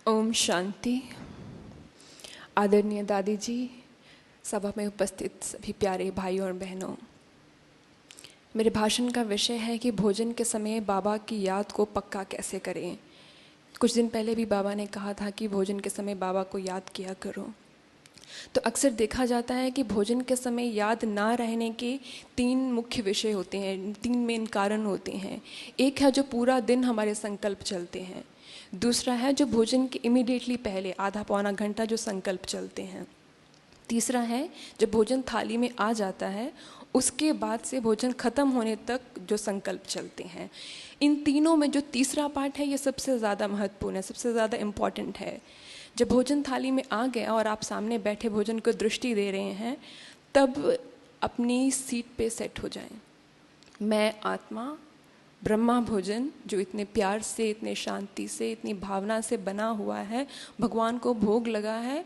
ओम शांति। आदरणीय दादी जी, सभा में उपस्थित सभी प्यारे भाइयों और बहनों, मेरे भाषण का विषय है कि भोजन के समय बाबा की याद को पक्का कैसे करें। कुछ दिन पहले भी बाबा ने कहा था कि भोजन के समय बाबा को याद किया करो। तो अक्सर देखा जाता है कि भोजन के समय याद ना रहने के 3 मुख्य विषय होते हैं, 3 मेन कारण होते हैं। एक है जो पूरा दिन हमारे संकल्प चलते हैं, दूसरा है जो भोजन के इमीडिएटली पहले आधा पौना घंटा जो संकल्प चलते हैं, तीसरा है जब भोजन थाली में आ जाता है उसके बाद से भोजन ख़त्म होने तक जो संकल्प चलते हैं। इन तीनों में जो तीसरा पार्ट है ये सबसे ज़्यादा महत्वपूर्ण है, सबसे ज़्यादा इम्पॉर्टेंट है। जब भोजन थाली में आ गया और आप सामने बैठे भोजन को दृष्टि दे रहे हैं, तब अपनी सीट पे सेट हो जाएं। मैं आत्मा ब्रह्मा भोजन जो इतने प्यार से, इतने शांति से, इतनी भावना से बना हुआ है, भगवान को भोग लगा है,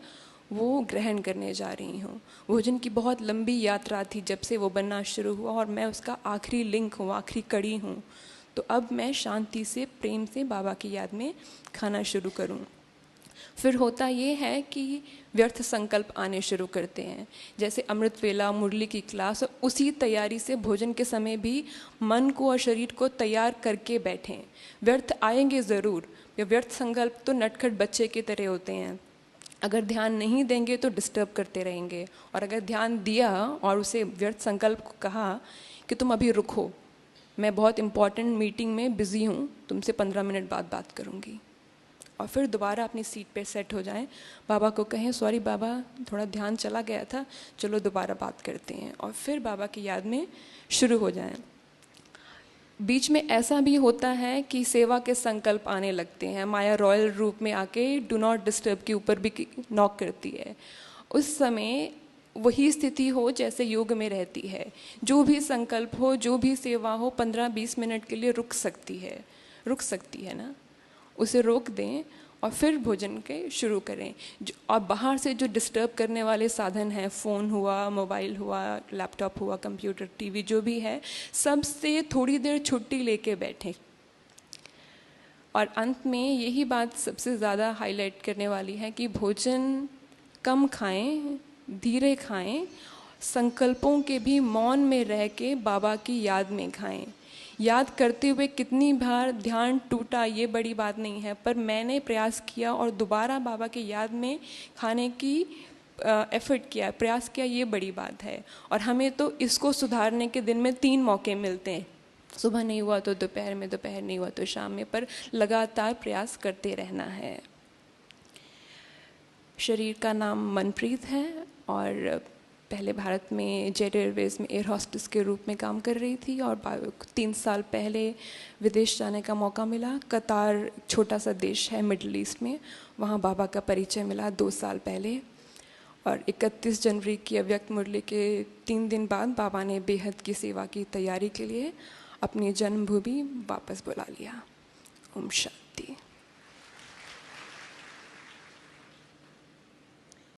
वो ग्रहण करने जा रही हूँ। भोजन की बहुत लंबी यात्रा थी जब से वो बनना शुरू हुआ और मैं उसका आखिरी लिंक हूँ, आखिरी कड़ी हूँ। तो अब मैं शांति से, प्रेम से बाबा की याद में खाना शुरू करूँ। फिर होता ये है कि व्यर्थ संकल्प आने शुरू करते हैं, जैसे अमृत वेला, मुरली की क्लास, और उसी तैयारी से भोजन के समय भी मन को और शरीर को तैयार करके बैठें। व्यर्थ आएंगे ज़रूर। ये व्यर्थ संकल्प तो नटखट बच्चे की तरह होते हैं, अगर ध्यान नहीं देंगे तो डिस्टर्ब करते रहेंगे, और अगर ध्यान दिया और उसे व्यर्थ संकल्प को कहा कि तुम अभी रुको, मैं बहुत इम्पॉर्टेंट मीटिंग में बिज़ी हूँ, तुमसे 15 मिनट बाद बात करूँगी, और फिर दोबारा अपनी सीट पे सेट हो जाएं। बाबा को कहें सॉरी बाबा, थोड़ा ध्यान चला गया था, चलो दोबारा बात करते हैं, और फिर बाबा की याद में शुरू हो जाएं। बीच में ऐसा भी होता है कि सेवा के संकल्प आने लगते हैं। माया रॉयल रूप में आके डू नॉट डिस्टर्ब के ऊपर भी नॉक करती है। उस समय वही स्थिति हो जैसे योग में रहती है, जो भी संकल्प हो, जो भी सेवा हो, 15-20 मिनट के लिए रुक सकती है ना, उसे रोक दें और फिर भोजन के शुरू करें। और बाहर से जो डिस्टर्ब करने वाले साधन हैं, फ़ोन हुआ, मोबाइल हुआ, लैपटॉप हुआ, कंप्यूटर, टीवी, जो भी है, सबसे थोड़ी देर छुट्टी लेके बैठें। और अंत में यही बात सबसे ज़्यादा हाईलाइट करने वाली है कि भोजन कम खाएं, धीरे खाएं, संकल्पों के भी मौन में रह के बाबा की याद में खाएं। याद करते हुए कितनी बार ध्यान टूटा ये बड़ी बात नहीं है, पर मैंने प्रयास किया और दोबारा बाबा की याद में खाने की एफर्ट किया, प्रयास किया, ये बड़ी बात है। और हमें तो इसको सुधारने के दिन में 3 मौके मिलते हैं, सुबह नहीं हुआ तो दोपहर में, दोपहर नहीं हुआ तो शाम में, पर लगातार प्रयास करते रहना है। शरीर का नाम मनप्रीत है और पहले भारत में जेट एयरवेज़ में एयर हॉस्टेस के रूप में काम कर रही थी, और 3 साल पहले विदेश जाने का मौका मिला। कतार छोटा सा देश है मिडल ईस्ट में, वहाँ बाबा का परिचय मिला 2 साल पहले। और 31 जनवरी की अव्यक्त मुरली के 3 दिन बाद बाबा ने बेहद की सेवा की तैयारी के लिए अपनी जन्मभूमि वापस बुला लिया। ओम शांति।